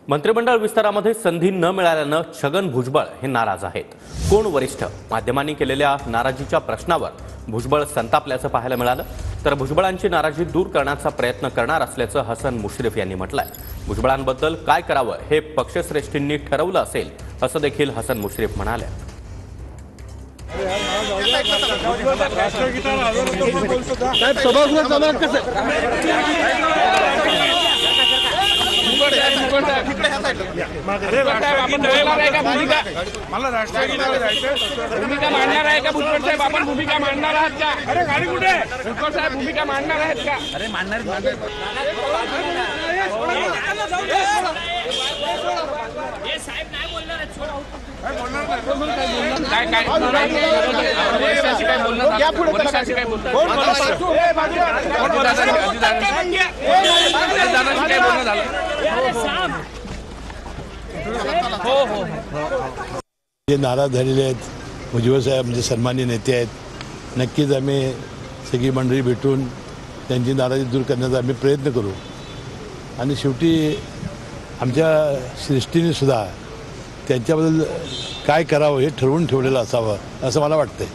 मंत्रिमंडळ विस्तारामध्ये संधी न मिळाल्यानं छगन भुजबळ हे नाराज आहेत। कोण वरिष्ठ? माध्यमांनी केलेल्या नाराजीच्या प्रश्नावर भुजबळ संतापल्याचं पाहायला मिळालं। तर भुजबळांची नाराजी दूर करण्याचा प्रयत्न करणार असल्याचं हसन मुश्रीफ यांनी म्हटलंय। भुजबळांबद्दल काय करावं हे पक्षश्रेष्ठींनी ठरवलं असेल असं देखील हसन मुश्रीफ म्हणाले। मला भूमिका मांडणार आहे का भुजबळ साहेब? आपण भूमिका मांडणार आहात का? अरे गाडी कुठे? भुजबळ साहेब भूमिका मांडणार आहेत का? अरे मांडणार साहेब नाही बोलणार आहेत। जे नाराज झालेले आहेत भुजबळ साहेब म्हणजे सन्माननीय नेते आहेत, नक्कीच आम्ही सगळी मंडळी भेटून त्यांची नाराजी दूर करण्याचा आम्ही प्रयत्न करू आणि शेवटी आमच्या सृष्टीने सुद्धा त्यांच्याबद्दल काय करावं हे ठरवून ठेवलेलं असावं असं मला वाटतंय।